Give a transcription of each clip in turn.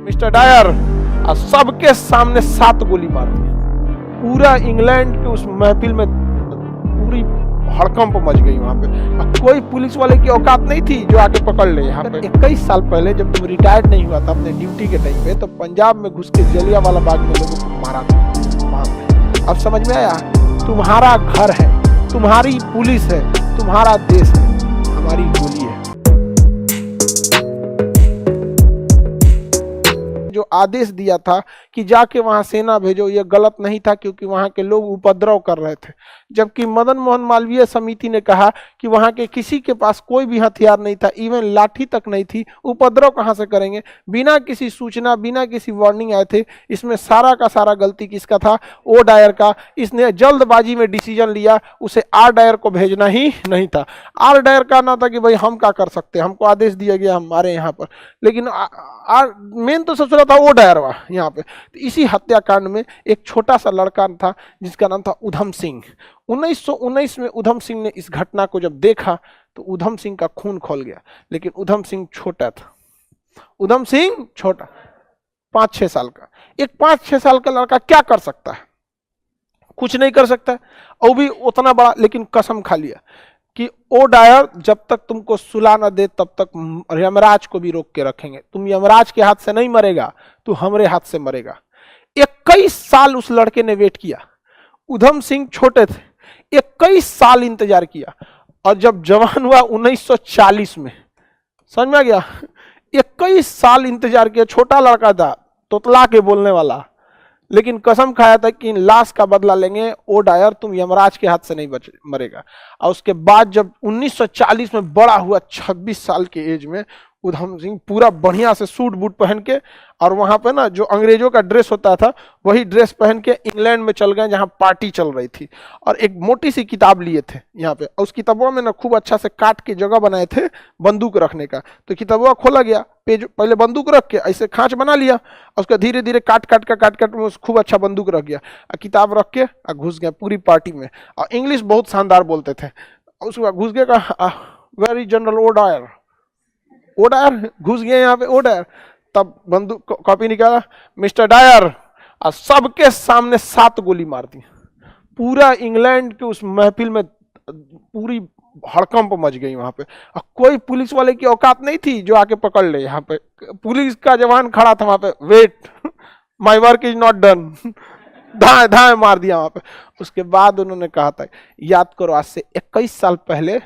Mister Dyer और सबके सामने 7 गोली मार दी। पूरा इंग्लैंड के उस महफिल में पूरी हड़कंप मच गई वहां पे। अब कोई पुलिस वाले की औकात नहीं थी जो आके पकड़ ले। यहाँ पे 21 साल पहले जब तुम रिटायर्ड नहीं हुआ था अपने ड्यूटी के टाइम पे, तो पंजाब में घुस के जलियांवाला बाग में लोगों को मारा था वहां पे। अब समझ में आया? तुम्हारा घर है, तुम्हारी पुलिस है, तुम्हारा देश है, हमारी गोली है। जो आदेश दिया था कि जाके वहां सेना भेजो, ये गलत नहीं था, क्योंकि वहां के लोग उपद्रव कर रहे थे। जबकि मदन मोहन मालवीय समिति ने कहा कि वहां के किसी के पास कोई भी हथियार नहीं था, इवन लाठी तक नहीं थी, उपद्रव कहां से करेंगे? बिना किसी सूचना, बिना किसी वार्निंग आए थे। इसमें सारा का सारा गलती किसका था? ओ डायर का। इसने जल्दबाजी में डिसीजन लिया, उसे आर डायर को भेजना ही नहीं था। आर डायर का ना था कि भाई हम क्या कर सकते हैं, हमको आदेश दिया गया हमारे यहाँ पर, लेकिन मेन तो सबसे था वो डायरवा यहाँ पे। तो इसी हत्याकांड में एक छोटा सा लड़का था जिसका नाम था उधम सिंह। 1919 में उधम सिंह ने इस घटना को जब देखा तो उधम सिंह का खून खौल गया। लेकिन उधम सिंह छोटा था, उधम सिंह छोटा, 5-6 साल का। एक 5-6 साल का लड़का क्या कर सकता है? कुछ नहीं कर सकता, और भी उतना बड़ा। लेकिन कसम खा लिया कि ओ डायर जब तक तुमको सुला न दे तब तक यमराज को भी रोक के रखेंगे। तुम यमराज के हाथ से नहीं मरेगा, तू हमरे हाथ से मरेगा। 21 साल उस लड़के ने वेट किया। उधम सिंह छोटे थे, 21 साल इंतजार किया, और जब जवान हुआ 1940 में, समझ में आ गया? 21 साल इंतजार किया। छोटा लड़का था, तोतला के बोलने वाला, लेकिन कसम खाया था कि लाश का बदला लेंगे। ओ डायर तुम यमराज के हाथ से नहीं मरेगा। और उसके बाद जब 1940 में बड़ा हुआ, 26 साल के एज में, उधम सिंह पूरा बढ़िया से सूट बूट पहन के, और वहां पे ना जो अंग्रेजों का ड्रेस होता था वही ड्रेस पहन के इंग्लैंड में चल गए जहां पार्टी चल रही थी। और एक मोटी सी किताब लिए थे यहाँ पे, और उस किताबों में ना खूब अच्छा से काट के जगह बनाए थे बंदूक रखने का। तो किताबों खोला गया, पेज पहले बंदूक रख के ऐसे खांच बना लिया, और उसका धीरे धीरे काट काट में खूब अच्छा बंदूक रख गया, और किताब रख के घुस गया पूरी पार्टी में। और इंग्लिश बहुत शानदार बोलते थे। उसके बाद घुस गया, very general O Dyer, O Dyer घुस गए यहाँ पे, ओ डायर। तब बंदूक कॉपी निकाला, मिस्टर डायर, और सबके सामने 7 गोली मार दी। पूरा इंग्लैंड के उस महफिल में पूरी हड़कंप मच गई वहां पे। और कोई पुलिस वाले की औकात नहीं थी जो आके पकड़ ले। यहाँ पे पुलिस का जवान खड़ा था वहां पे, wait my work is not done, धाए धाए मार दिया वहां पे। उसके बाद उन्होंने कहा था, याद करो आज से 21 साल पहले,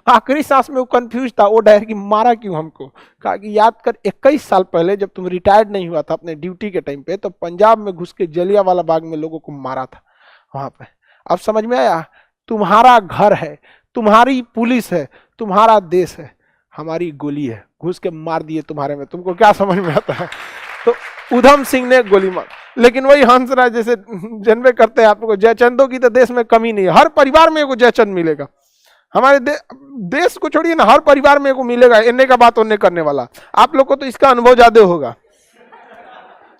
आखिरी सांस में वो कंफ्यूज था वो डायर की मारा क्यों हमको। कहा कि याद कर 21 साल पहले जब तुम रिटायर्ड नहीं हुआ था अपने ड्यूटी के टाइम पे, तो पंजाब में घुस के जलियांवाला बाग में लोगों को मारा था वहां पे। अब समझ में आया? तुम्हारा घर है, तुम्हारी पुलिस है, तुम्हारा देश है, हमारी गोली है, घुस के मार दिए तुम्हारे में। तुमको क्या समझ में आता है? तो उधम सिंह ने गोली मार। लेकिन वही हंसराज जैसे जनवे करते हैं आप लोग, जयचंदों की तो देश में कमी नहीं है। हर परिवार में एगो जयचंद मिलेगा। हमारे देश को छोड़िए ना, हर परिवार में एगो मिलेगा इन्ने का बात उन्ने करने वाला। आप लोग को तो इसका अनुभव ज्यादा होगा।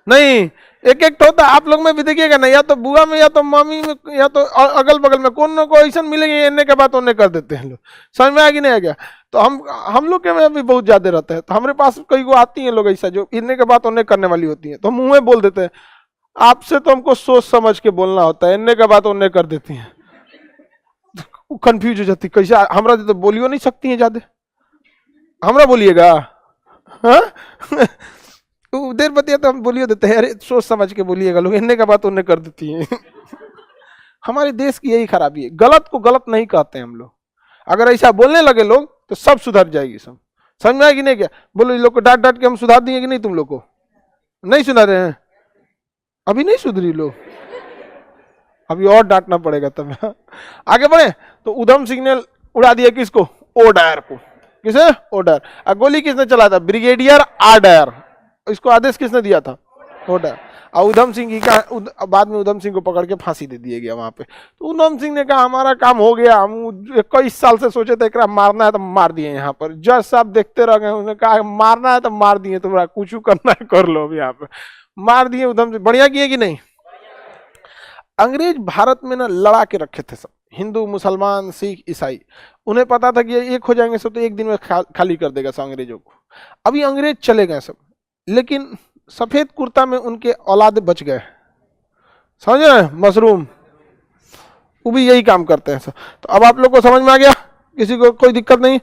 नहीं, एक एक तो होता है आप लोग में भी देखिएगा ना, या तो बुआ में, या तो मम्मी में, या तो अगल बगल में कोई ना कोई ऐसा मिलेंगे, इन्ने के बात उन्ने कर देते हैं लोग। समझ में आ गया नहीं आ गया? तो हम लोग के में भी बहुत ज्यादा रहता है। तो हमारे पास कई को आती हैं लोग ऐसा जो इन्ने के बात उन्ने करने वाली होती है, तो हम मुंह में बोल देते हैं। आपसे तो हमको सोच समझ के बोलना होता है, इन्ने का बात उन्ने कर देती हैं, कंफ्यूज हो जाती। कैसे हमरा तो बोलियो नहीं सकती हैं ज्यादा, हमरा बोलिएगा। हाँ देर बतिया तो हम बोलियो देते हैं, अरे सोच समझ के बोलिएगा, लोग इन्ने का बात उन्ने कर देती हैं। हमारे देश की यही खराबी है, गलत को गलत नहीं कहते हम लोग। अगर ऐसा बोलने लगे लोग तो सब सुधर जाएगी। सब समझ में आएगी नहीं क्या? बोलो इन लोग को डांट डांट के हम सुधार दिए कि नहीं? तुम लोग को नहीं सुधारे हैं, अभी नहीं सुधरी लोग, अभी और डांटना पड़ेगा तब। आगे बढ़े तो उधम सिंह ने उड़ा दिया किसको? ओ डायर को। किसे? O'Dwyer. गोली किसने चला था? Brigadier R Dyer. इसको आदेश किसने दिया था? O'Dwyer. और उधम सिंह की का बाद में उधम सिंह को पकड़ के फांसी दे दिया गया वहां पे। तो उधम सिंह ने कहा हमारा काम हो गया, हम 21 साल से सोचे थे एकरा मारना है तो मार दिए। यहाँ पर जज साहब देखते रह गए, उन्होंने कहा मारना है तो मार दिए, तुम्हारा कुछ करना है कर लो। अभी यहाँ पे मार दिए उधम सिंह। बढ़िया किए कि नहीं? अंग्रेज भारत में ना लड़ा के रखे थे सब, हिंदू मुसलमान सिख ईसाई। उन्हें पता था कि एक हो जाएंगे सब तो एक दिन में खाली कर देगा सब अंग्रेजों को। अभी अंग्रेज चले गए सब, लेकिन सफेद कुर्ता में उनके औलाद बच गए, समझ रहे हैं, मशरूम, वो भी यही काम करते हैं। तो अब आप लोग को समझ में आ गया, किसी को कोई दिक्कत नहीं।